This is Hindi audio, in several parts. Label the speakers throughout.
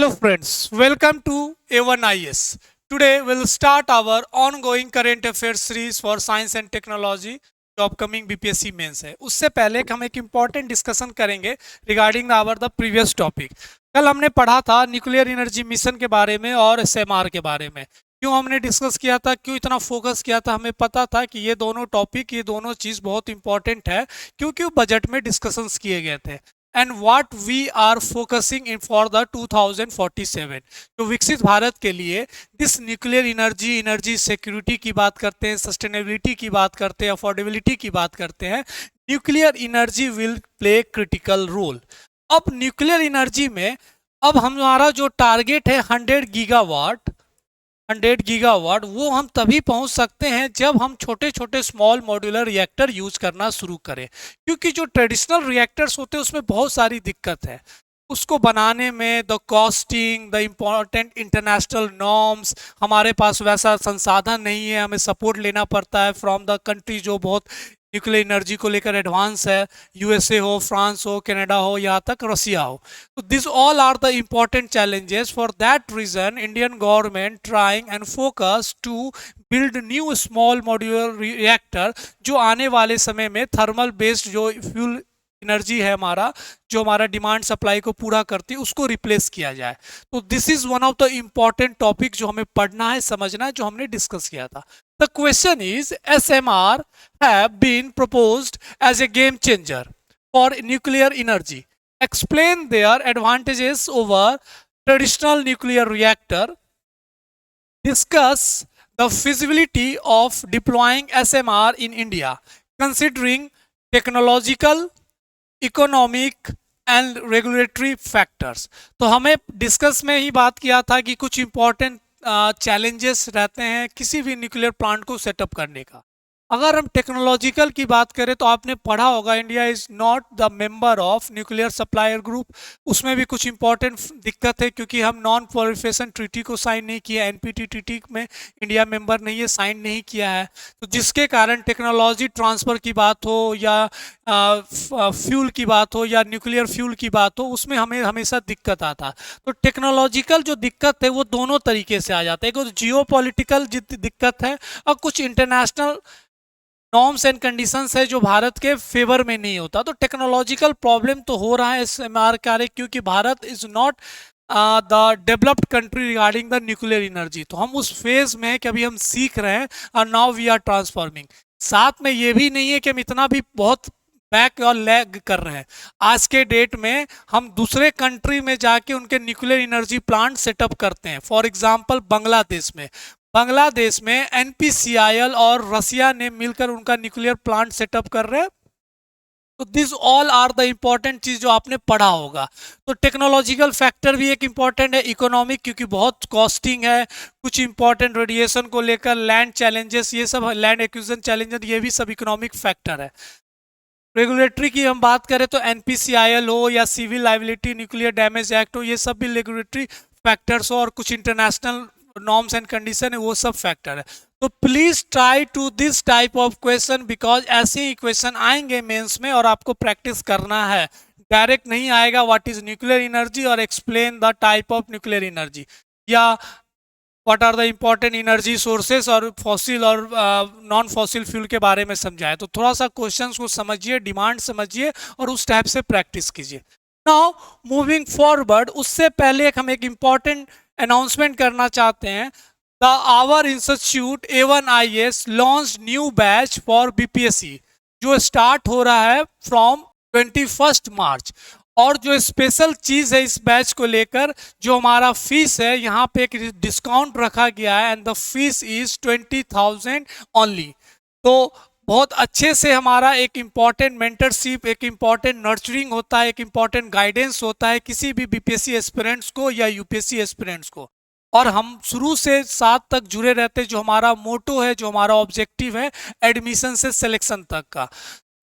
Speaker 1: Hello friends, welcome to A1IS. Today we'll start our ongoing current affairs series for science and technology जो अपकमिंग बीपीएससी मेंस है। उससे पहले हम एक इम्पॉर्टेंट डिस्कशन करेंगे regarding our the previous topic. कल हमने पढ़ा था न्यूक्लियर एनर्जी मिशन के बारे में और एसएमआर के बारे में। क्यों हमने डिस्कस किया था, क्यों इतना फोकस किया था, हमें पता था कि ये दोनों टॉपिक, ये दोनों चीज़ बहुत इंपॉर्टेंट है क्योंकि बजट में डिस्कशंस किए गए थे। And what we are focusing in for the 2047, तो विकसित भारत के लिए दिस न्यूक्लियर एनर्जी सिक्योरिटी की बात करते हैं, सस्टेनेबिलिटी की बात करते हैं, अफोर्डेबिलिटी की बात करते हैं। Nuclear energy will play critical role. अब न्यूक्लियर एनर्जी में अब हमारा जो टारगेट है 100 गीगावाट, वो हम तभी पहुंच सकते हैं जब हम छोटे छोटे स्मॉल मॉड्यूलर रिएक्टर यूज करना शुरू करें, क्योंकि जो ट्रेडिशनल रिएक्टर्स होते हैं उसमें बहुत सारी दिक्कत है उसको बनाने में। The costing, the important international norms, हमारे पास वैसा संसाधन नहीं है, हमें सपोर्ट लेना पड़ता है फ्रॉम द कंट्री जो बहुत न्यूक्लियर एनर्जी को लेकर एडवांस है, यूएसए हो, फ्रांस हो, कनाडा हो, यहाँ तक रसिया हो। तो this all are the important challenges. For that reason Indian government trying and focus to build new small modular reactor जो आने वाले समय में थर्मल बेस्ड जो फ्यूल एनर्जी है हमारा, जो हमारा डिमांड सप्लाई को पूरा करती है, उसको रिप्लेस किया जाए। तो this is one of the important topic जो हमें पढ़ना है, समझना है, जो हमने डिस्कस किया था। The question is SMR have been proposed as a game changer for nuclear energy. Explain their advantages over traditional nuclear reactor. Discuss the feasibility of deploying SMR in India, considering technological, economic and regulatory factors. तो हमें डिस्कस में ही बात किया था कि कुछ इंपॉर्टेंट चैलेंजेस रहते हैं किसी भी न्यूक्लियर प्लांट को सेटअप करने का। अगर हम टेक्नोलॉजिकल की बात करें तो आपने पढ़ा होगा India is not the member of nuclear supplier group. उसमें भी कुछ इंपॉर्टेंट दिक्कत है क्योंकि हम नॉन प्रोलिफरेशन ट्रीटी को साइन नहीं किया, एनपीटी ट्रीटी में इंडिया मेंबर नहीं है, साइन नहीं किया है। तो जिसके कारण टेक्नोलॉजी ट्रांसफ़र की बात हो या फ्यूल की बात हो या न्यूक्लियर फ्यूल की बात हो, उसमें हमें हमेशा दिक्कत आता। तो टेक्नोलॉजिकल जो दिक्कत है वो दोनों तरीके से आ जाता है। एक जियो पॉलिटिकल दिक्कत है और कुछ इंटरनेशनल नॉर्म्स एंड कंडीशंस है जो भारत के फेवर में नहीं होता। तो टेक्नोलॉजिकल प्रॉब्लम तो हो रहा है एसएमआर कार्य, क्योंकि Bharat is not the developed country regarding the nuclear energy. तो हम उस फेज में है कि अभी हम सीख रहे हैं और नाउ वी आर ट्रांसफॉर्मिंग। साथ में ये भी नहीं है कि हम इतना भी बहुत बैक और लैग कर रहे हैं। आज के डेट में हम दूसरे कंट्री में जाके उनके न्यूक्लियर एनर्जी प्लांट सेटअप करते हैं। फॉर एग्जांपल बांग्लादेश में एनपीसीआईएल और रसिया ने मिलकर उनका न्यूक्लियर प्लांट सेटअप कर रहे हैं। तो this all are the important चीज जो आपने पढ़ा होगा। तो टेक्नोलॉजिकल फैक्टर भी एक इंपॉर्टेंट है, इकोनॉमिक क्योंकि बहुत कॉस्टिंग है, कुछ इंपॉर्टेंट रेडिएशन को लेकर लैंड चैलेंजेस, ये सब लैंड एक्विजिशन चैलेंजेस, ये भी सब इकोनॉमिक फैक्टर है। रेगुलेटरी की हम बात करें तो एनपीसीआईएल हो या civil liability nuclear damage act हो, ये सब भी रेगुलेटरी फैक्टर्स हो, और कुछ इंटरनेशनल नॉर्म्स एंड कंडीशन है, वो सब फैक्टर है। तो please try to this type of question, because ऐसे ही क्वेश्चन आएंगे मेंस में और आपको प्रैक्टिस करना है। डायरेक्ट नहीं आएगा व्हाट इज न्यूक्लियर एनर्जी और explain the type of nuclear energy, या what are the important energy sources और फॉसिल और नॉन फॉसिल फ्यूल के बारे में समझाए। तो थोड़ा सा क्वेश्चंस को समझिए, डिमांड समझिए और उस टाइप से प्रैक्टिस कीजिए। नाउ मूविंग फॉरवर्ड, उससे पहले हम एक इम्पॉर्टेंट अनाउंसमेंट करना चाहते हैं। The our institute A1IS launch new batch for BPSC जो स्टार्ट हो रहा है फ्रॉम 21 मार्च। और जो स्पेशल चीज़ है इस बैच को लेकर, जो हमारा फीस है, यहाँ पे एक डिस्काउंट रखा गया है and the fees is 20,000 only. तो बहुत अच्छे से हमारा एक इम्पॉर्टेंट मेंटरशिप, एक इम्पॉर्टेंट नर्चरिंग होता है, एक इम्पॉर्टेंट गाइडेंस होता है किसी भी बीपीएससी एस्पिरेंट्स को या यूपीएससी एस्पिरेंट्स को। और हम शुरू से साथ तक जुड़े रहते हैं। जो हमारा मोटो है, जो हमारा ऑब्जेक्टिव है, एडमिशन से सिलेक्शन तक का।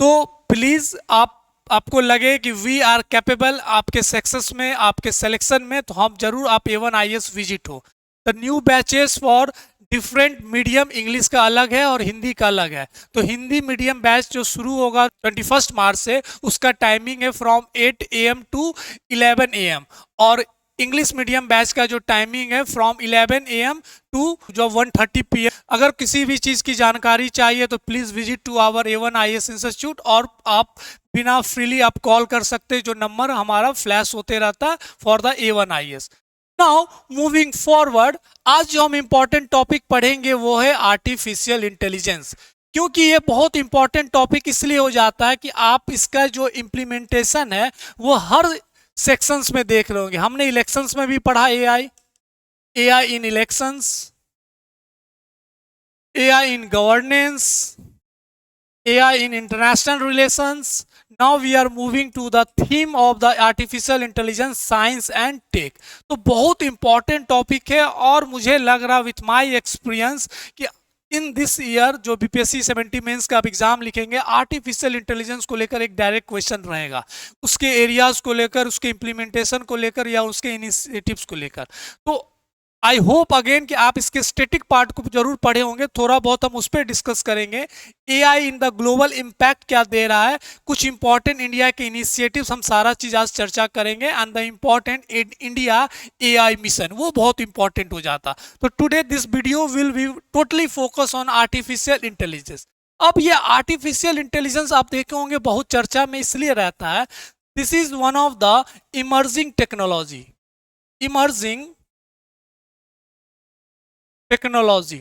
Speaker 1: तो प्लीज़ आपको लगे कि वी आर कैपेबल आपके सक्सेस में, आपके सिलेक्शन में, तो हम जरूर आप A1IS विजिट हो। The new batches for different medium, English का अलग है और हिंदी का अलग है। तो हिंदी मीडियम बैच जो शुरू होगा 21 मार्च से, उसका टाइमिंग है फ्रॉम 8 AM टू 11 AM, और इंग्लिश मीडियम बैच का जो टाइमिंग है फ्रॉम 11 AM टू जो 1:30 PM। अगर किसी भी चीज़ की जानकारी चाहिए तो please visit to our A1 IAS institute, और आप बिना फ्रीली आप कॉल कर सकते हैं, जो नंबर हमारा फ्लैश होते रहता है for the A1 IAS। Now moving forward, आज जो हम इंपॉर्टेंट टॉपिक पढ़ेंगे वो है आर्टिफिशियल इंटेलिजेंस। क्योंकि ये बहुत इंपॉर्टेंट टॉपिक इसलिए हो जाता है कि आप इसका जो इम्प्लीमेंटेशन है वो हर सेक्शंस में देख रहे होंगे। हमने इलेक्शंस में भी पढ़ा AI in elections, AI in governance, AI in international relations. Now we are moving to the theme of the artificial intelligence, science and tech. तो बहुत इंपॉर्टेंट टॉपिक है, और मुझे लग रहा विथ माय एक्सपीरियंस कि इन दिस ईयर जो BPSC 70 मेंस का आप एग्जाम लिखेंगे, आर्टिफिशियल इंटेलिजेंस को लेकर एक डायरेक्ट क्वेश्चन रहेगा, उसके एरियाज को लेकर, उसके इम्प्लीमेंटेशन को लेकर या उसके इनिशिएटिव्स को लेकर। तो आई होप अगेन कि आप इसके स्टैटिक पार्ट को जरूर पढ़े होंगे, थोड़ा बहुत हम उस पर डिस्कस करेंगे। AI in the global impact क्या दे रहा है, कुछ इंपॉर्टेंट इंडिया के इनिशिएटिव्स, हम सारा चीज आज चर्चा करेंगे। And the important India AI mission, वो बहुत इंपॉर्टेंट हो जाता। तो today this video will be totally focus on artificial intelligence. अब ये आर्टिफिशियल इंटेलिजेंस आप देखे होंगे बहुत चर्चा में इसलिए रहता है, this is one of the emerging technology, emerging technology,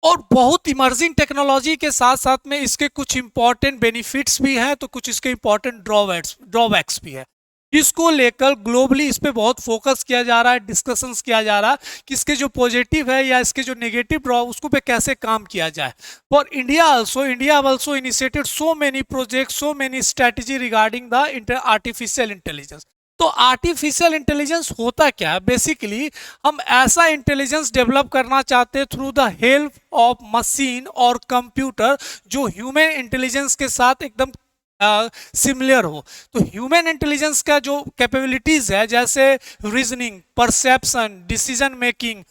Speaker 1: और बहुत इमर्जिंग टेक्नोलॉजी के साथ साथ में इसके कुछ इंपॉर्टेंट बेनिफिट्स भी हैं, तो कुछ इसके इंपॉर्टेंट ड्रॉबैक्स भी है। इसको लेकर ग्लोबली इस पे बहुत फोकस किया जा रहा है, डिस्कशंस किया जा रहा है कि इसके जो पॉजिटिव है या इसके जो नेगेटिव ड्रॉ उसको पे कैसे काम किया जाए। For India also initiated so many project, so many strategy regarding the artificial intelligence. तो आर्टिफिशियल इंटेलिजेंस होता क्या है? बेसिकली हम ऐसा इंटेलिजेंस डेवलप करना चाहते हैं through the help of machine और कंप्यूटर जो ह्यूमन इंटेलिजेंस के साथ एकदम सिमिलर हो। तो ह्यूमन इंटेलिजेंस का जो कैपेबिलिटीज है, जैसे रीजनिंग, परसेप्शन, डिसीजन मेकिंग,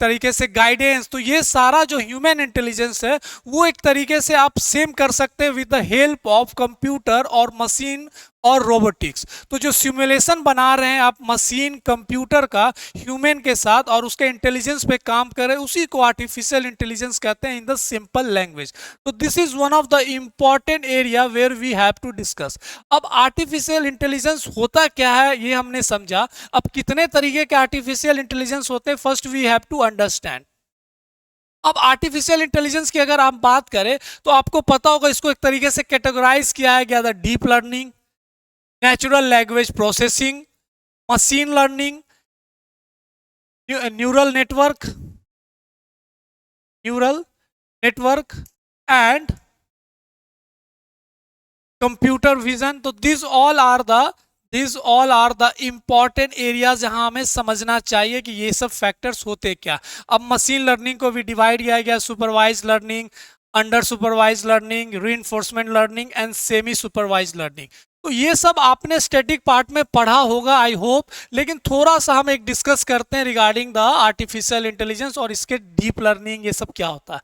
Speaker 1: तरीके से गाइडेंस, तो ये सारा जो ह्यूमन इंटेलिजेंस है वो एक तरीके से आप सेम कर सकते हैं with the help of computer और मशीन और रोबोटिक्स। तो जो सिमुलेशन बना रहे हैं आप मशीन कंप्यूटर का ह्यूमन के साथ और उसके इंटेलिजेंस पे काम कर रहे हैं, उसी को आर्टिफिशियल इंटेलिजेंस कहते हैं इन द सिंपल लैंग्वेज। तो this is one of the important area where we have to discuss. अब आर्टिफिशियल इंटेलिजेंस होता क्या है ये हमने समझा। अब कितने तरीके के आर्टिफिशियल इंटेलिजेंस होते हैं, first we have to understand. अब आर्टिफिशियल इंटेलिजेंस की अगर आप बात करें तो आपको पता होगा इसको एक तरीके से कैटेगराइज किया गया था, deep learning, natural language processing, machine learning, neural network and computer vision. तो this all are the important areas जहां हमें समझना चाहिए कि ये सब फैक्टर्स होते क्या। अब मशीन लर्निंग को भी डिवाइड किया गया, supervise learning, under supervise learning, reinforcement learning and semi supervise learning. तो ये सब आपने स्टैटिक पार्ट में पढ़ा होगा आई होप, लेकिन थोड़ा सा हम एक डिस्कस करते हैं रिगार्डिंग द आर्टिफिशियल इंटेलिजेंस और इसके डीप लर्निंग, ये सब क्या होता है।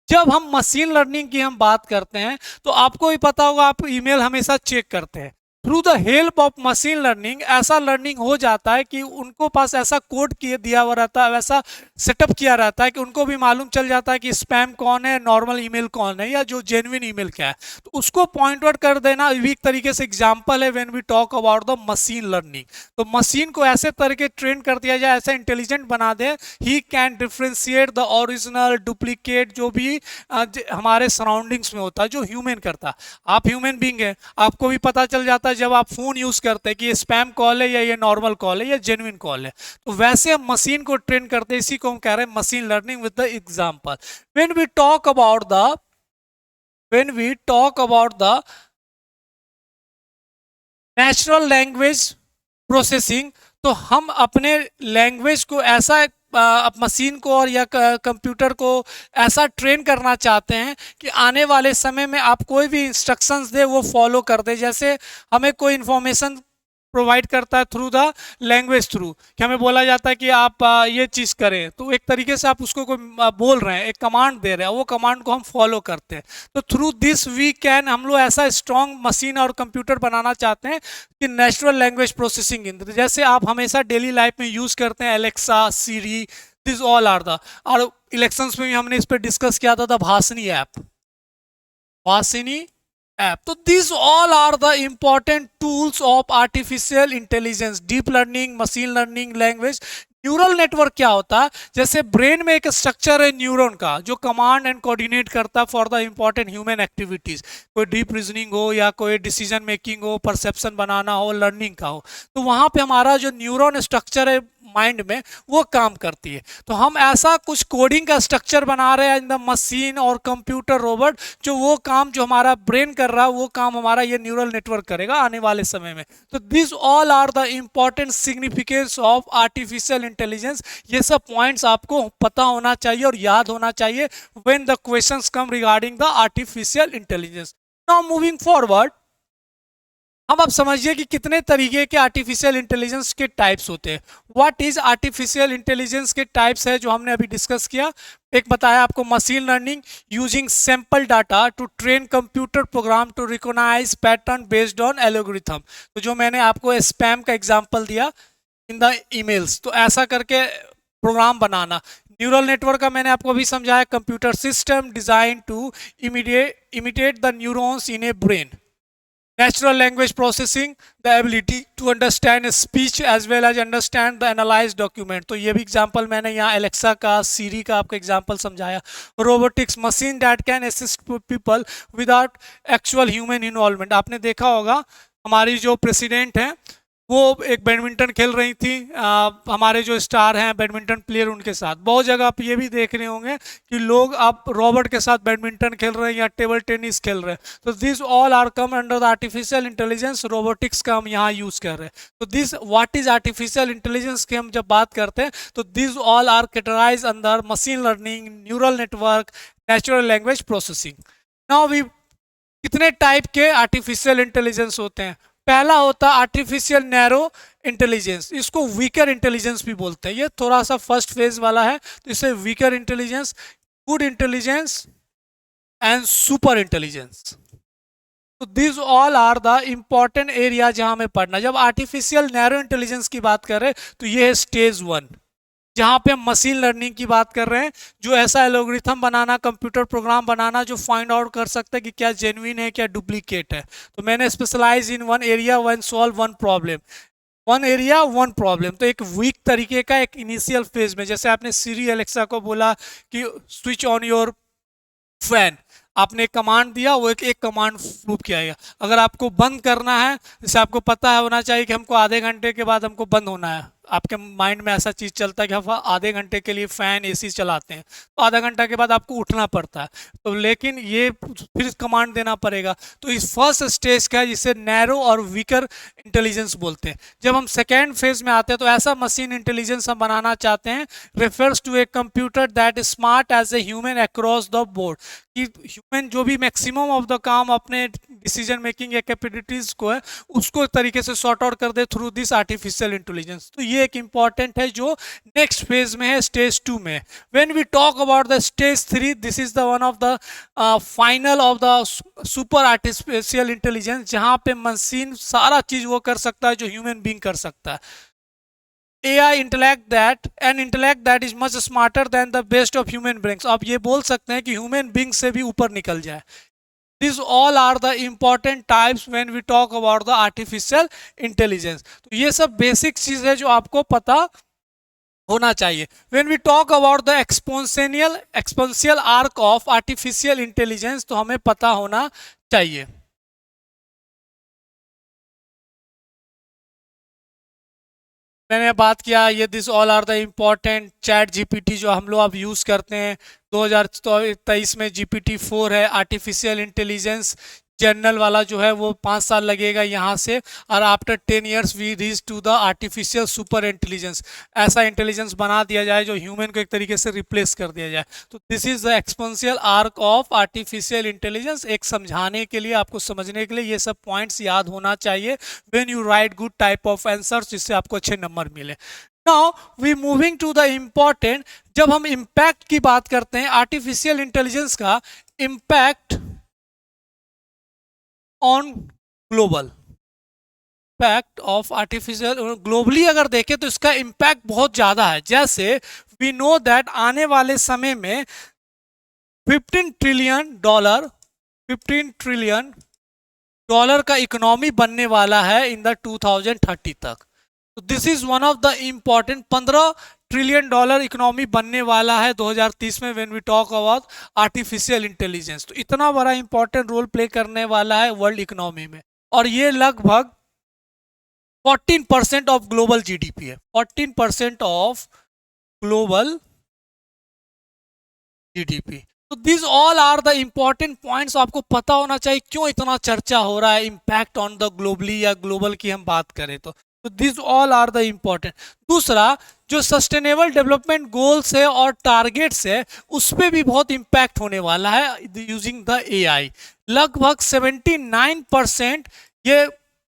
Speaker 1: जब हम मशीन लर्निंग की हम बात करते हैं तो आपको भी पता होगा, आप ईमेल हमेशा चेक करते हैं। Through the help of machine learning ऐसा लर्निंग हो जाता है कि उनको पास ऐसा कोड किए दिया हुआ रहता है, वैसा सेटअप किया रहता है कि उनको भी मालूम चल जाता है कि स्पैम कौन है, नॉर्मल ईमेल कौन है, या जो जेन्युइन ईमेल क्या है। तो उसको पॉइंट आउट कर देना भी एक तरीके से एग्जाम्पल है when we talk about the machine learning. तो मशीन को ऐसे तरीके ट्रेन कर दिया जाए, ऐसा इंटेलिजेंट बना दे, he can differentiate the original duplicate जो भी हमारे सराउंडिंग्स में होता है, जो ह्यूमन करता। आप ह्यूमन बींग है, आपको भी पता चल जाता है जब आप फोन यूज करते हैं कि ये स्पैम कॉल है या ये नॉर्मल कॉल है या जेन्युइन कॉल है। तो वैसे हम मशीन को ट्रेन करते हैं, इसी को हम कह रहे हैं machine learning with the example. When we talk about the natural language processing, तो हम अपने लैंग्वेज को ऐसा मशीन को और या कंप्यूटर को ऐसा ट्रेन करना चाहते हैं कि आने वाले समय में आप कोई भी इंस्ट्रक्शंस दे वो फॉलो कर दे। जैसे हमें कोई इंफॉर्मेशन प्रोवाइड करता है थ्रू द लैंग्वेज थ्रू, कि हमें बोला जाता है कि आप ये चीज़ करें, तो एक तरीके से आप उसको कोई बोल रहे हैं, एक कमांड दे रहे हैं, वो कमांड को हम फॉलो करते हैं। तो थ्रू दिस वी कैन, हम लोग ऐसा स्ट्रॉन्ग मशीन और कंप्यूटर बनाना चाहते हैं कि नेचुरल लैंग्वेज प्रोसेसिंग इन, जैसे आप हमेशा डेली लाइफ में यूज़ करते हैं Alexa, Siri, this all are the, और इलेक्शंस में भी हमने इस पर डिस्कस किया था भाषिनी ऐप, भाषिनी ऐप। तो this all are the important tools of artificial intelligence, deep learning, machine learning, language. Neural network क्या होता है, जैसे ब्रेन में एक स्ट्रक्चर है न्यूरॉन का जो कमांड एंड कोऑर्डिनेट करता है for the important human activities, कोई डीप रीजनिंग हो या कोई डिसीजन मेकिंग हो, परसेप्शन बनाना हो, लर्निंग का हो, तो वहां पे हमारा जो न्यूरॉन स्ट्रक्चर है माइंड में वो काम करती है। तो हम ऐसा कुछ कोडिंग का स्ट्रक्चर बना रहे हैं इन द मशीन और कंप्यूटर रोबोट, जो वो काम जो हमारा ब्रेन कर रहा है वो काम हमारा ये न्यूरल नेटवर्क करेगा आने वाले समय में। तो this all are the important significance of artificial intelligence. ये सब पॉइंट्स आपको पता होना चाहिए और याद होना चाहिए when the questions come regarding the artificial intelligence. Now moving forward, अब आप समझिए कि कितने तरीके के आर्टिफिशियल इंटेलिजेंस के टाइप्स होते हैं। व्हाट इज आर्टिफिशियल इंटेलिजेंस के टाइप्स है जो हमने अभी डिस्कस किया। एक बताया आपको machine learning, using sample data to train computer program to recognise pattern based on algorithm. तो जो मैंने आपको स्पैम का एग्जांपल दिया इन द ईमेल्स, तो ऐसा करके प्रोग्राम बनाना। न्यूरल नेटवर्क का मैंने आपको अभी समझाया, computer system design to imitate the neurons in a brain. Natural language processing, the ability to understand speech as well as understand the analyzed document। तो ये भी एग्जांपल मैंने यहाँ एलेक्सा का, सीरी का आपको एग्जांपल समझाया। Robotics, machine that can assist people without actual human involvement. आपने देखा होगा हमारी जो प्रेसिडेंट हैं वो एक बैडमिंटन खेल रही थी, हमारे जो स्टार हैं बैडमिंटन प्लेयर उनके साथ। बहुत जगह आप ये भी देख रहे होंगे कि लोग अब रोबोट के साथ बैडमिंटन खेल रहे हैं या टेबल टेनिस खेल रहे हैं। तो this all are come under the artificial intelligence, robotics का हम यहाँ यूज़ कर रहे हैं। तो this what is artificial intelligence की हम जब बात करते हैं तो this all are categorise under machine learning, neural network, natural language processing. Now we, कितने टाइप के आर्टिफिशियल इंटेलिजेंस होते हैं। पहला होता है आर्टिफिशियल नैरो इंटेलिजेंस, इसको वीकर इंटेलिजेंस भी बोलते हैं। ये थोड़ा सा फर्स्ट फेज वाला है, तो इसे weaker intelligence, good intelligence and super intelligence. तो this all are the important area जहां हमें पढ़ना। जब आर्टिफिशियल नैरो इंटेलिजेंस की बात कर रहे हैं तो ये है स्टेज 1, जहां पे हम मशीन लर्निंग की बात कर रहे हैं, जो ऐसा एल्गोरिथम बनाना, कंप्यूटर प्रोग्राम बनाना जो फाइंड आउट कर सकता है कि क्या जेन्युइन है, क्या डुप्लीकेट है। तो मैंने specialise in one area, one solve one problem, one area one problem. तो एक वीक तरीके का एक इनिशियल फेज में, जैसे आपने सीरी एलेक्सा को बोला कि स्विच ऑन योर फैन, आपने एक कमांड दिया, वो एक कमांड प्रूव किया गया। अगर आपको बंद करना है, जैसे आपको पता है होना चाहिए कि हमको आधे घंटे के बाद हमको बंद होना है, आपके माइंड में ऐसा चीज़ चलता है कि हम आधे घंटे के लिए फ़ैन एसी चलाते हैं, तो आधा घंटा के बाद आपको उठना पड़ता है, तो लेकिन ये फिर कमांड देना पड़ेगा। तो इस फर्स्ट स्टेज का है जिसे नैरो और वीकर इंटेलिजेंस बोलते हैं। जब हम सेकेंड फेज में आते हैं तो ऐसा मशीन इंटेलिजेंस हम बनाना चाहते हैं, refers to a computer that smart as a human across the board, कि ह्यूमन जो भी मैक्सिमम ऑफ द काम अपने डिसीजन मेकिंग या कैपेबिलिटीज को है उसको एक तरीके से सॉर्ट आउट कर दे थ्रू दिस आर्टिफिशियल इंटेलिजेंस। तो ये एक इंपॉर्टेंट है जो नेक्स्ट फेज में है, स्टेज 2 में। When we talk about the stage 3, this is the one of the final of the super artificial intelligence, जहां पे मशीन सारा चीज वो कर सकता है जो ह्यूमन बीइंग कर सकता है। AI intellect that is much smarter than the best of human beings। आप ये बोल सकते हैं कि ह्यूमन बीइंग से भी ऊपर निकल जाए। These all are the important types when we talk about the artificial intelligence। तो ये सब बेसिक चीज है जो आपको पता होना चाहिए। When we talk about the exponential arc of artificial intelligence, तो हमें पता होना चाहिए। मैंने बात किया ये this all are the important. Chat GPT जो हम लोग अब यूज़ करते हैं, 2023 में GPT-4 है। आर्टिफिशियल इंटेलिजेंस जनरल वाला जो है वो 5 साल लगेगा यहाँ से, और after 10 years we reach to the artificial super intelligence, ऐसा इंटेलिजेंस बना दिया जाए जो ह्यूमन को एक तरीके से रिप्लेस कर दिया जाए। तो this is the exponential arc of artificial intelligence. एक समझाने के लिए, आपको समझने के लिए ये सब पॉइंट्स याद होना चाहिए when you write good type of answers, जिससे आपको अच्छे नंबर मिले। Now we moving to the important, जब हम इम्पैक्ट की बात करते हैं आर्टिफिशियल इंटेलिजेंस का, impact on global, impact of artificial globally अगर देखें तो इसका इम्पैक्ट बहुत ज़्यादा है। जैसे वी नो दैट आने वाले समय में 15 ट्रिलियन डॉलर, 15 ट्रिलियन डॉलर का इकोनॉमी बनने वाला है इन द 2030 तक। तो this is one of the important, 15 trillion dollar economy बनने वाला है 2030 में when we talk about artificial intelligence. तो इतना बड़ा इंपॉर्टेंट रोल प्ले करने वाला है वर्ल्ड इकोनॉमी में, और ये लगभग 14% ऑफ ग्लोबल जीडीपी है, 14% ऑफ ग्लोबल जीडीपी। तो this all are the important points, आपको पता होना चाहिए क्यों इतना चर्चा हो रहा है इम्पैक्ट ऑन द ग्लोबली या ग्लोबल की हम बात करें तो this all are the important. दूसरा, जो सस्टेनेबल डेवलपमेंट गोल्स है और टारगेट्स है, उस पर भी बहुत इम्पैक्ट होने वाला है यूजिंग द एआई। लगभग 79% ये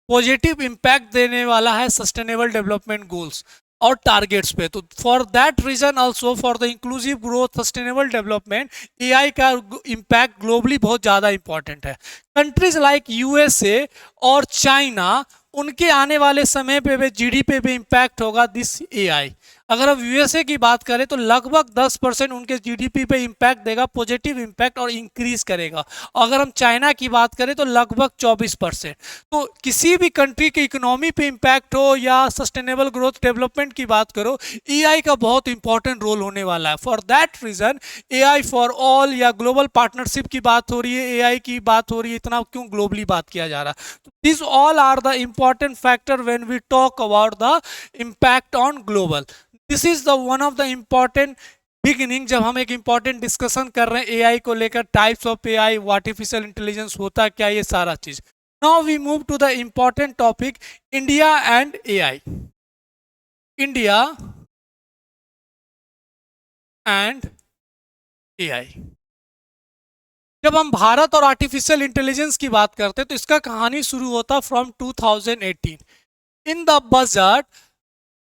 Speaker 1: पॉजिटिव इम्पैक्ट देने वाला है सस्टेनेबल डेवलपमेंट गोल्स और टारगेट्स पे। तो for that reason also, for the inclusive growth sustainable development, AI का इम्पैक्ट ग्लोबली बहुत ज़्यादा इंपॉर्टेंट है। कंट्रीज लाइक यूएसए और चाइना, उनके आने वाले समय पे जीडीपी पे इम्पैक्ट होगा दिस एआई। अगर हम यूएसए की बात करें तो लगभग 10% उनके जीडीपी पे इम्पैक्ट देगा, पॉजिटिव इम्पैक्ट, और इंक्रीज करेगा। अगर हम चाइना की बात करें तो लगभग 24%। तो किसी भी कंट्री की इकोनॉमी पे इम्पैक्ट हो या सस्टेनेबल ग्रोथ डेवलपमेंट की बात करो, एआई का बहुत इंपॉर्टेंट रोल होने वाला है। For that reason AI for all या ग्लोबल पार्टनरशिप की बात हो रही है, एआई की बात हो रही है, इतना क्यों ग्लोबली बात किया जा रहा है। These all are the important factor when we talk about the impact on global. This is the one of the important beginning, जब हम एक इंपॉर्टेंट डिस्कशन कर रहे हैं एआई को लेकर, types of AI, artificial intelligence होता क्या, ये सारा चीज। Now we move to the important topic, India and AI. India and AI. जब हम भारत और आर्टिफिशियल इंटेलिजेंस की बात करते हैं तो इसका कहानी शुरू होता from 2018। In the budget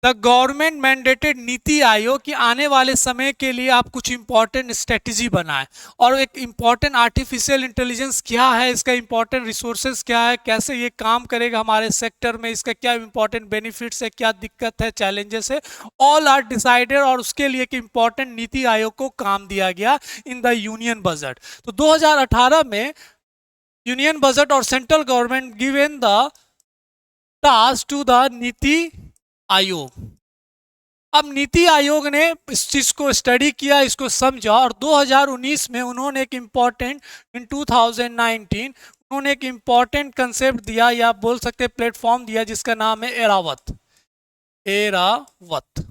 Speaker 1: the government mandated NITI Aayog की आने वाले समय के लिए आप कुछ इंपॉर्टेंट स्ट्रेटजी बनाएं, और एक इंपॉर्टेंट आर्टिफिशियल इंटेलिजेंस क्या है, इसका इंपॉर्टेंट रिसोर्सेज क्या है, कैसे ये काम करेगा हमारे सेक्टर में, इसका क्या इंपॉर्टेंट बेनिफिट्स है, क्या दिक्कत है, चैलेंजेस है, ऑल आर डिसाइडेड। और उसके लिए एक इंपॉर्टेंट नीति आयोग को काम दिया गया इन द यूनियन बजट। तो 2018 में यूनियन बजट और central government given the task to the Niti Aayog. अब नीति आयोग ने इस चीज को स्टडी किया, इसको समझा, और 2019 में उन्होंने एक इंपॉर्टेंट, इन 2019 उन्होंने एक इंपॉर्टेंट कंसेप्ट दिया, या बोल सकते प्लेटफॉर्म दिया, जिसका नाम है एरावत। एरावत।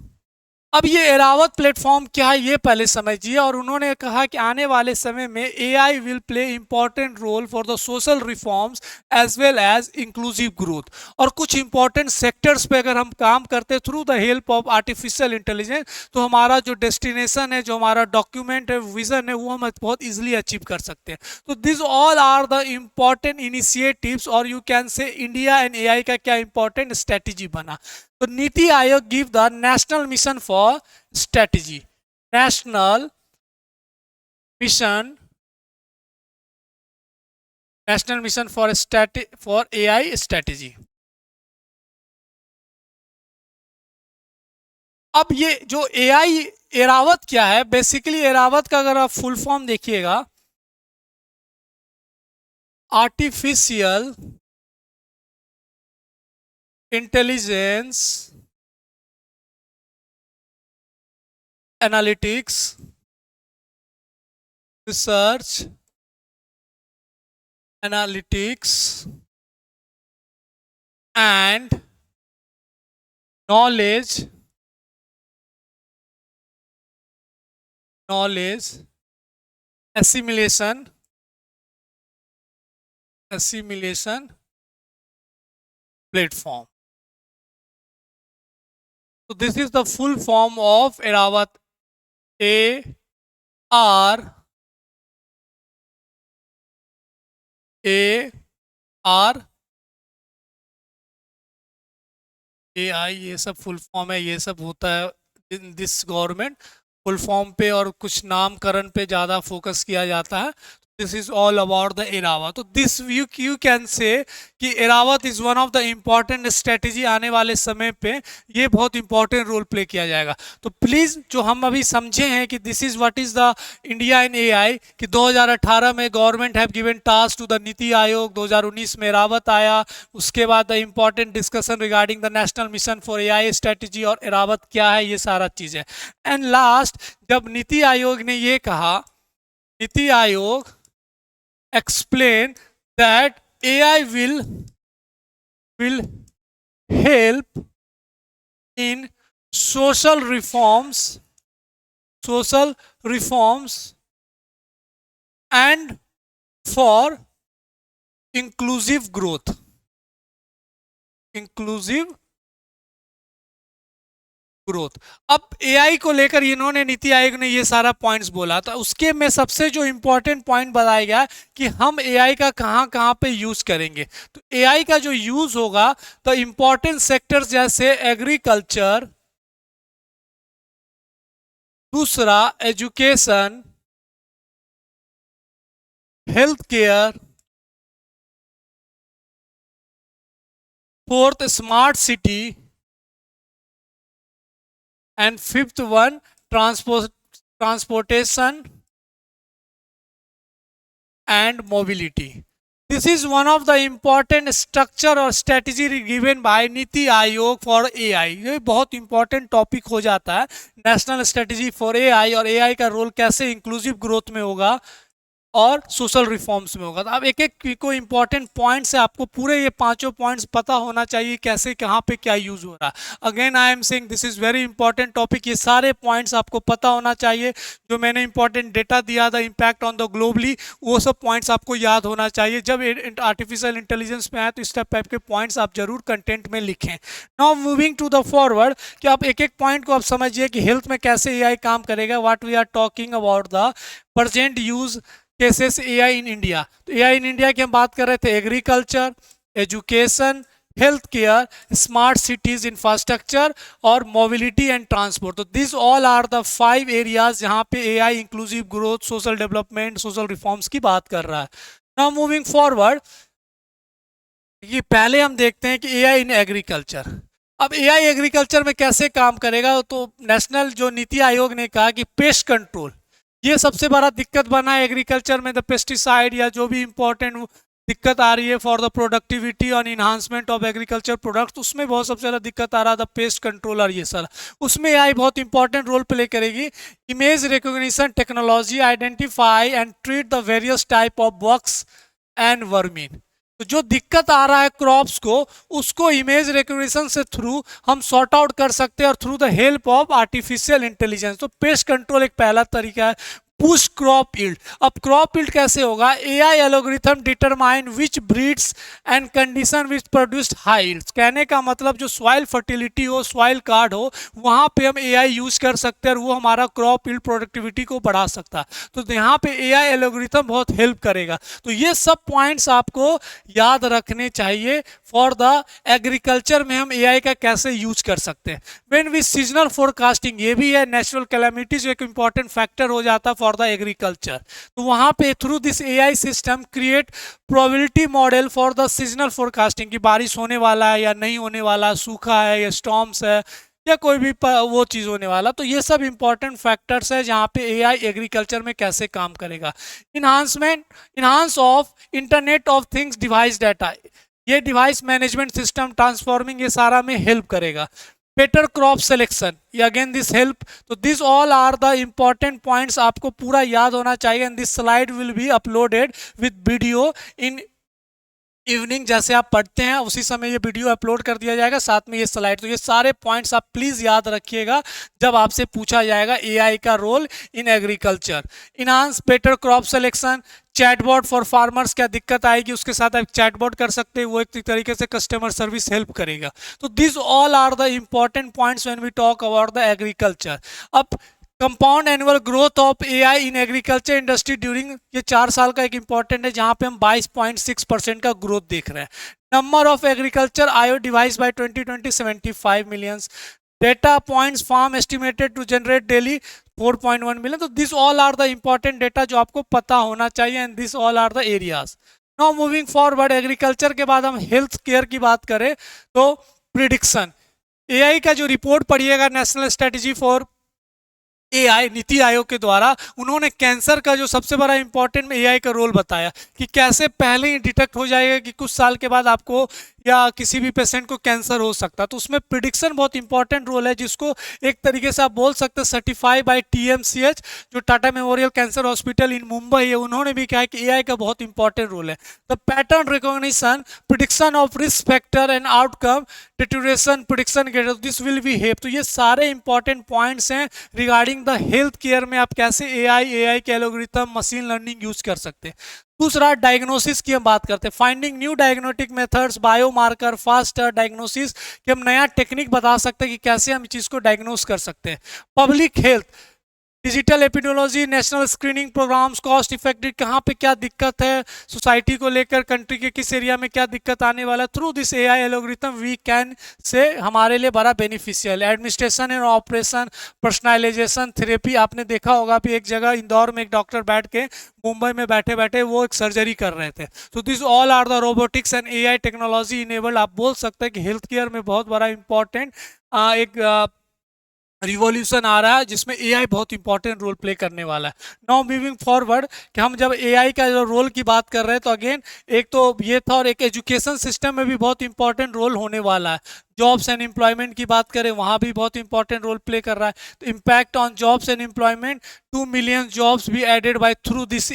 Speaker 1: अब ये एरावत प्लेटफॉर्म क्या है ये पहले समझिए। और उन्होंने कहा कि आने वाले समय में AI will play important role for the social reforms as well as inclusive growth. और कुछ इंपॉर्टेंट सेक्टर्स पे अगर हम काम करते हैं through the help of artificial intelligence, तो हमारा जो डेस्टिनेशन है, जो हमारा डॉक्यूमेंट है, विजन है, वो हम बहुत ईजिली अचीव कर सकते हैं। तो this all are the important initiatives, और you can say India and AI का क्या इंपॉर्टेंट स्ट्रेटेजी बना। तो NITI Aayog give the national mission for strategy, national mission, national mission for AI strategy. अब ये जो एआई एरावत क्या है, बेसिकली एरावत का अगर आप फुल फॉर्म देखिएगा, artificial intelligence analytics research analytics and knowledge assimilation assimilation platform. So this is the full form of Eravat. AI ये सब फुल फॉर्म है, ये सब होता है in this government. Full form पे और कुछ नामकरण पे ज़्यादा फोकस किया जाता है। This is all about the Airavat. तो दिस यू कैन से कि Airavat is one of the important strategy. आने वाले समय पे ये बहुत इंपॉर्टेंट रोल प्ले किया जाएगा। तो प्लीज़ जो हम अभी समझे हैं कि this is what is the India in AI, कि 2018 में government have given task to the Niti Aayog, 2019 में एरावत आया, उसके बाद the important discussion regarding the national mission for AI strategy और एरावत क्या है, ये सारा चीज़ है। एंड लास्ट जब नीति आयोग ने ये कहा, NITI Aayog explain that AI will help in social reforms and for inclusive growth. अब एआई को लेकर इन्होंने, नीति आयोग ने ये सारा पॉइंट्स बोला था, उसके में सबसे जो इंपॉर्टेंट पॉइंट बताया गया कि हम एआई का कहां कहां पे यूज करेंगे। तो एआई का जो यूज होगा तो इंपॉर्टेंट सेक्टर्स जैसे एग्रीकल्चर, दूसरा education, health care, fourth smart city, and fifth one transportation and mobility. This is one of the important structure or strategy given by NITI Aayog for AI. ये बहुत important topic हो जाता है, नेशनल स्ट्रेटेजी फॉर AI, और AI का रोल कैसे इंक्लूसिव ग्रोथ में होगा और सोशल रिफॉर्म्स में होगा। तो अब एक एक को इंपॉर्टेंट पॉइंट्स है, आपको पूरे ये पांचों पॉइंट्स पता होना चाहिए कैसे कहाँ पे क्या यूज हो रहा है। Again I am saying this is very important topic. ये सारे पॉइंट्स आपको पता होना चाहिए। जो मैंने इंपॉर्टेंट डेटा दिया था इम्पैक्ट ऑन द ग्लोबली, वो सब पॉइंट्स आपको याद होना चाहिए। जब आर्टिफिशियल इंटेलिजेंस में आए तो इस टाइप के पॉइंट्स आप जरूर कंटेंट में लिखें। Now moving to the forward, कि आप एक एक पॉइंट को आप समझिए कि हेल्थ में कैसे एआई काम करेगा। What we are talking about the present use cases AI in India. तो एआई इन इंडिया की हम बात कर रहे थे agriculture, education, health care, smart cities infrastructure और मोबिलिटी एंड ट्रांसपोर्ट। तो this all are the 5 areas जहां पे AI inclusive growth, social development, social reforms की बात कर रहा है। नाउ मूविंग फॉरवर्ड, ये पहले हम देखते हैं कि एआई इन एग्रीकल्चर। अब एआई एग्रीकल्चर में कैसे काम करेगा। तो नेशनल जो नीति आयोग ने कहा कि पेस्ट कंट्रोल, ये सबसे बड़ा दिक्कत बना है एग्रीकल्चर में। द पेस्टिसाइड या जो भी इंपॉर्टेंट दिक्कत आ रही है फॉर द प्रोडक्टिविटी और इन्हांसमेंट ऑफ एग्रीकल्चर प्रोडक्ट, उसमें बहुत सबसे ज़्यादा दिक्कत आ रहा था पेस्ट कंट्रोलर ये सारा। उसमें AI बहुत इंपॉर्टेंट रोल प्ले करेगी। Image recognition technology identify and treat the various type of bugs and vermin. तो जो दिक्कत आ रहा है क्रॉप्स को, उसको इमेज रिकॉग्निशन से थ्रू हम सॉर्ट आउट कर सकते हैं और through the help of artificial intelligence. तो पेस्ट कंट्रोल एक पहला तरीका है। पुश क्रॉप यील्ड, अब क्रॉप यील्ड कैसे होगा। AI algorithm determine which breeds and condition which produced high yields. कहने का मतलब जो सॉइल फर्टिलिटी हो, सॉइल कार्ड हो, वहां पे हम AI यूज कर सकते हैं और वो हमारा क्रॉप यील्ड प्रोडक्टिविटी को बढ़ा सकता है। तो यहाँ पे AI एल्गोरिथम बहुत हेल्प करेगा। तो ये सब पॉइंट्स आपको याद रखने चाहिए फॉर द एग्रीकल्चर में हम AI का कैसे यूज कर सकते हैं। व्हेन वी सीजनल फोरकास्टिंग, ये भी है नेचुरल कैलामिटीज एक इंपॉर्टेंट फैक्टर हो जाता है फॉर द एग्रीकल्चर। तो वहां पे through this AI system create probability model for the seasonal forecasting, की बारिश होने वाला है या नहीं होने वाला, सूखा है या स्टॉर्म्स है या कोई भी वो चीज़ होने वाला। तो ये सब इंपॉर्टेंट फैक्टर्स है जहाँ पे AI एग्रीकल्चर में कैसे काम करेगा। Enhance of internet of things device data, ये डिवाइस मैनेजमेंट सिस्टम ट्रांसफॉर्मिंग, ये सारा में हेल्प करेगा। बेटर क्रॉप सिलेक्शन, ये अगेन दिस हेल्प। तो this all are the important points, आपको पूरा याद होना चाहिए। And this slide will be uploaded with video in evening जैसे आप पढ़ते हैं उसी समय ये वीडियो अपलोड कर दिया जाएगा, साथ में ये स्लाइड। तो ये सारे पॉइंट्स आप प्लीज़ याद रखिएगा जब आपसे पूछा जाएगा एआई का role in agriculture. Enhance better crop selection, chatbot for farmers, क्या दिक्कत आएगी उसके साथ आप चैटबॉट कर सकते हैं, वो एक तरीके से कस्टमर सर्विस हेल्प करेगा। तो this all are the important points when we talk about the agriculture. अब compound annual growth of AI in agriculture industry during, ये 4 साल का एक इंपॉर्टेंट है जहां पे हम 22.6% का ग्रोथ देख रहे हैं। Number of agriculture IO device by 2020 75 millions. Data points farm estimated to generate daily 4.1 million. तो this all are the important data जो आपको पता होना चाहिए, and this all are the areas. Now moving forward, agriculture के बाद हम हेल्थ केयर की बात करें तो प्रिडिक्शन, एआई का जो रिपोर्ट पढ़िएगा national strategy for AI NITI Aayog के द्वारा, उन्होंने कैंसर का जो सबसे बड़ा इंपॉर्टेंट एआई का रोल बताया कि कैसे पहले ही डिटेक्ट हो जाएगा कि कुछ साल के बाद आपको या किसी भी पेशेंट को कैंसर हो सकता है। तो उसमें प्रिडिक्शन बहुत इंपॉर्टेंट रोल है, जिसको एक तरीके से आप बोल सकते हैं सर्टिफाई बाय टीएमसीएच, जो Tata memorial cancer hospital in Mumbai है, उन्होंने भी कहा कि एआई का बहुत इंपॉर्टेंट रोल है। The pattern recognition, prediction of risk factor and outcome, deterioration prediction, this will be help. तो ये सारे इंपॉर्टेंट पॉइंट्स हैं रिगार्डिंग द हेल्थ केयर में आप कैसे एआई के एल्गोरिथम मशीन लर्निंग यूज कर सकते हैं। दूसरा डायग्नोसिस की हम बात करते हैं, finding new diagnostic methods, biomarker, faster diagnosis, कि हम नया टेक्निक बता सकते हैं कि कैसे हम चीज़ को डायग्नोस कर सकते हैं। Public health, digital epidemiology, national screening programmes, cost effective, कहाँ पे क्या दिक्कत है सोसाइटी को लेकर, कंट्री के किस एरिया में क्या दिक्कत आने वाला है, through this AI algorithm we can say हमारे लिए बड़ा beneficial. Administration and operation, personalisation therapy, आपने देखा होगा अभी एक जगह इंदौर में एक डॉक्टर बैठ के मुंबई में बैठे बैठे वो एक सर्जरी कर रहे थे। तो this all are the robotics and AI technology enabled. आप बोल सकते हैं कि हेल्थ केयर में बहुत बड़ा इंपॉर्टेंट एक रिवॉल्यूशन आ रहा है जिसमें एआई बहुत इंपॉर्टेंट रोल प्ले करने वाला है। नाउ मूविंग फॉरवर्ड, कि हम जब एआई का जो रोल की बात कर रहे हैं तो अगेन एक तो ये था, और एक एजुकेशन सिस्टम में भी बहुत इंपॉर्टेंट रोल होने वाला है। जॉब्स एंड एम्प्लॉयमेंट की बात करें वहाँ भी बहुत इंपॉर्टेंट रोल प्ले कर रहा है। तो impact on jobs and employment, 2 million jobs भी added by through this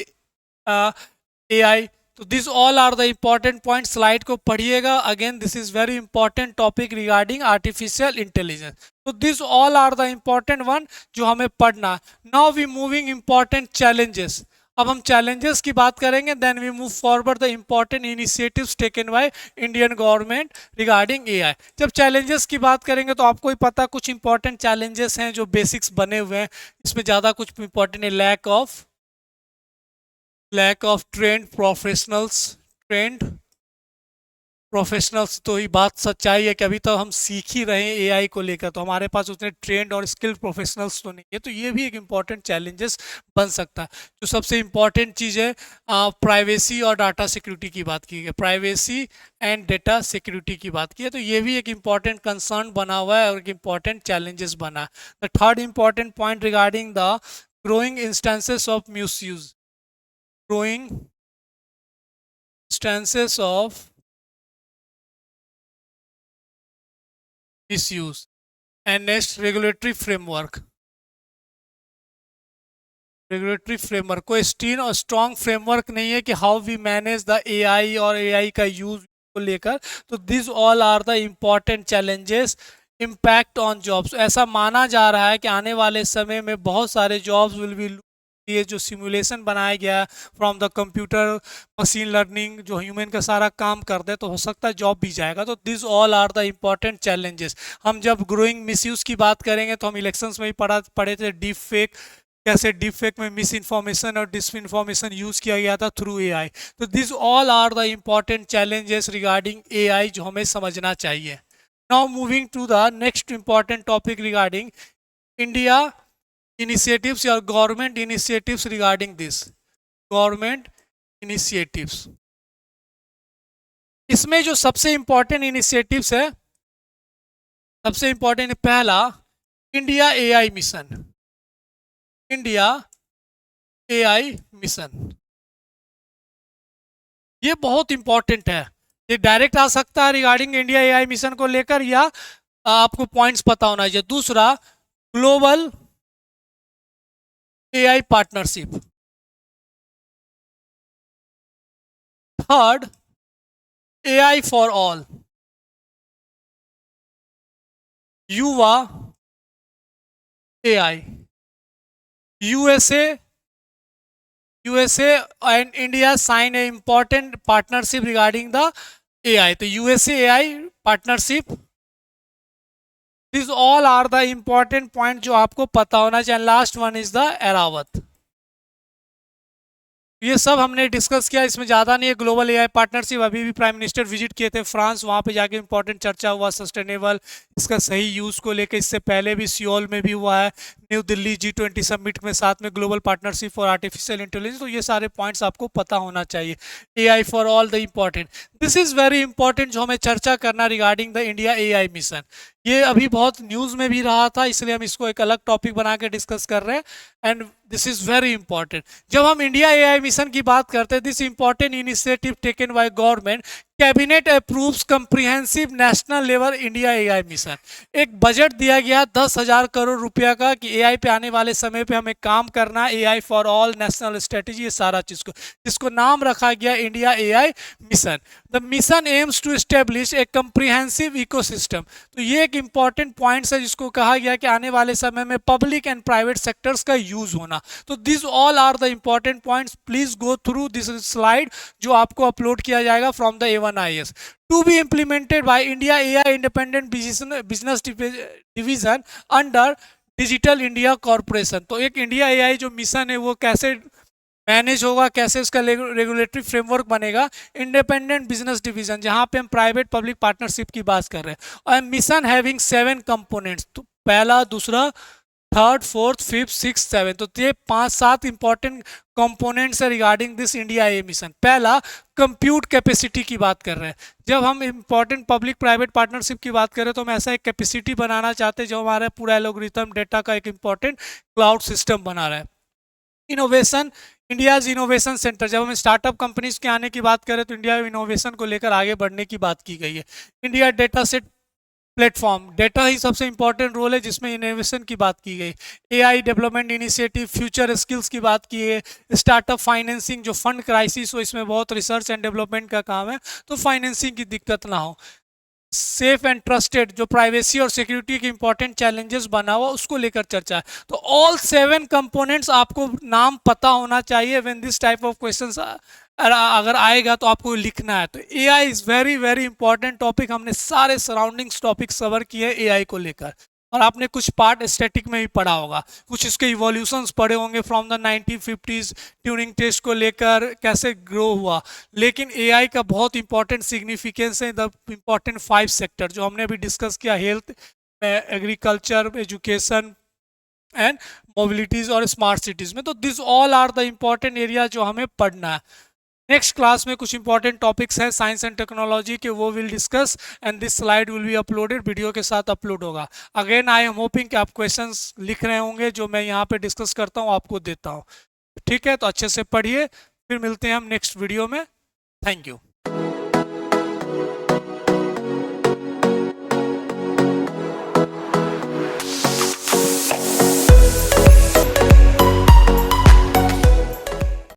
Speaker 1: AI. तो this all are the important point, slide को पढ़िएगा। Again this is very important topic regarding artificial intelligence. तो this all are the important one जो हमें पढ़ना। Now we moving important challenges, अब हम चैलेंजेस की बात करेंगे, then we move forward the important initiatives taken by Indian government regarding AI. जब चैलेंजेस की बात करेंगे तो आपको ही पता कुछ इंपॉर्टेंट चैलेंजेस हैं जो बेसिक्स बने हुए हैं, इसमें ज़्यादा कुछ इंपॉर्टेंट है। लैक ऑफ ट्रेंड प्रोफेशनल्स, तो ये बात सच्चाई है कि अभी तो हम सीख ही रहे हैं एआई को लेकर, तो हमारे पास उतने ट्रेंड और स्किल्ड प्रोफेशनल्स तो नहीं है। तो ये भी एक इम्पॉर्टेंट चैलेंजेस बन सकता है। जो सबसे इम्पॉर्टेंट चीज़ है प्राइवेसी और डाटा सिक्योरिटी की बात की है, प्राइवेसी एंड डेटा सिक्योरिटी की बात की है, तो ये भी एक इम्पॉर्टेंट कंसर्न बना हुआ है और एक इम्पॉर्टेंट चैलेंजेस बना है। The third important point regarding the growing instances of misuse, growing instances of misuse, and next regulatory framework, कोई स्टीन और स्ट्रॉन्ग फ्रेमवर्क नहीं है कि how we manage the AI और एआई का यूज को लेकर। तो this all are the important challenges. Impact on jobs, ऐसा माना जा रहा है कि आने वाले समय में बहुत सारे जॉब्स विल बी, ये जो सिमुलेशन बनाया गया है from the computer machine learning, जो ह्यूमन का सारा काम कर दे, तो हो सकता है जॉब भी जाएगा। तो this all are the important challenges. हम जब ग्रोइंग मिसयूज की बात करेंगे तो हम इलेक्शंस में ही पढ़े थे डीप फेक, कैसे डीप फेक में मिस इन्फॉर्मेशन और डिसइन्फॉर्मेशन यूज किया गया था थ्रू एआई। तो this all are the important challenges regarding AI जो हमें समझना चाहिए। Now moving to the next important topic regarding India initiatives or government initiatives regarding this, government initiatives। इसमें जो सबसे इंपॉर्टेंट इनिशिएटिव्स है, सबसे इंपॉर्टेंट पहला India AI mission, India AI mission, ये बहुत इंपॉर्टेंट है। ये डायरेक्ट आ सकता है रिगार्डिंग इंडिया एआई मिशन को लेकर, या आपको पॉइंट्स पता होना चाहिए। दूसरा global AI partnership, third AI for all, युवा AI, USA and India sign a important partnership regarding the AI. तो USA AI partnership, these all are the important point जो आपको पता होना चाहिए. Last one is the Airavat. ये सब हमने डिस्कस किया, इसमें ज़्यादा नहीं है. ग्लोबल एआई पार्टनरशिप, अभी भी प्राइम मिनिस्टर विजिट किए थे फ्रांस, वहाँ पे जाके इंपॉर्टेंट चर्चा हुआ सस्टेनेबल इसका सही यूज़ को लेकर. इससे पहले भी सियोल में भी हुआ है, न्यू दिल्ली G20 समिट में, साथ में global partnership for artificial intelligence. तो ये सारे पॉइंट्स आपको पता होना चाहिए. AI for all the important, this is very important जो हमें चर्चा करना regarding the India AI mission. ये अभी बहुत न्यूज़ में भी रहा था, इसलिए हम इसको एक अलग टॉपिक बना के डिस्कस कर रहे हैं. And this is very important. जब हम इंडिया AI मिशन की बात करते हैं, this important initiative taken by government, cabinet approves comprehensive national level India AI mission. एक बजट दिया गया 10,000 करोड़ रुपया का कि AI पे आने वाले समय पे हमें काम करना, AI for all national strategy, ये सारा चीज़ को, जिसको नाम रखा गया India AI mission. The mission aims to establish a comprehensive ecosystem. तो ये एक इंपॉर्टेंट पॉइंट्स है जिसको कहा गया कि आने वाले समय में पब्लिक एंड प्राइवेट सेक्टर्स का यूज होना. तो this all are the important points. Please go through this slide जो आपको अपलोड किया जाएगा from the A1IS. To be implemented by India AI independent business division under digital India corporation. तो एक इंडिया AI जो मिशन है वो कैसे मैनेज होगा, कैसे उसका रेगुलेटरी फ्रेमवर्क बनेगा, इंडिपेंडेंट बिजनेस डिवीजन, जहां पे हम प्राइवेट पब्लिक पार्टनरशिप की बात कर रहे हैं. और मिशन हैविंग 7 कंपोनेंट्स. तो पहला, दूसरा, third, fourth, fifth, six, seven. तो ये 5-7 इंपॉर्टेंट कंपोनेंट्स है regarding this India AI mission. पहला, कंप्यूट कैपेसिटी की बात कर रहे हैं. जब हम इंपॉर्टेंट पब्लिक प्राइवेट पार्टनरशिप की बात करें तो हम ऐसा एक कैपेसिटी बनाना चाहते हैं जो हमारा पूरा एल्गोरिथम डेटा का एक इंपॉर्टेंट क्लाउड सिस्टम बना रहा है. Innovation, India's innovation centre. जब हम स्टार्टअप कंपनीज के आने की बात करें तो इंडिया इनोवेशन को लेकर आगे बढ़ने की बात की गई है. India data set platform, data ही सबसे इंपॉर्टेंट रोल है जिसमें इनोवेशन की बात की गई. AI development initiative, future skills की बात की है. स्टार्टअप फाइनेंसिंग, जो फंड क्राइसिस हो, इसमें बहुत रिसर्च एंड डेवलपमेंट का काम है, तो फाइनेंसिंग की दिक्कत ना हो. सेफ एंड ट्रस्टेड, जो प्राइवेसी और सिक्योरिटी के इंपॉर्टेंट चैलेंजेस बना हुआ, उसको लेकर चर्चा है. तो ऑल 7 कंपोनेंट्स आपको नाम पता होना चाहिए. When this type of questions अगर आएगा तो आपको लिखना है. तो AI is very very important topic. हमने सारे सराउंडिंग्स टॉपिक कवर किए AI को लेकर, और आपने कुछ पार्ट स्टैटिक में भी पढ़ा होगा, कुछ इसके इवोल्यूशंस पढ़े होंगे from the 1950s, Turing test को लेकर कैसे ग्रो हुआ. लेकिन AI का बहुत इंपॉर्टेंट सिग्निफिकेंस है द इंपॉर्टेंट 5 सेक्टर जो हमने अभी डिस्कस किया, health, agriculture, education and mobilities और स्मार्ट सिटीज़ में. तो this all are the important area जो हमें पढ़ना है. नेक्स्ट क्लास में कुछ इंपॉर्टेंट टॉपिक्स हैं साइंस एंड टेक्नोलॉजी के, वो will discuss and this slide will be uploaded, video के साथ अपलोड होगा. अगेन आई एम होपिंग कि आप क्वेश्चंस लिख रहे होंगे जो मैं यहाँ पे डिस्कस करता हूँ आपको देता हूँ. ठीक है, तो अच्छे से पढ़िए. फिर मिलते हैं हम नेक्स्ट वीडियो में. Thank you.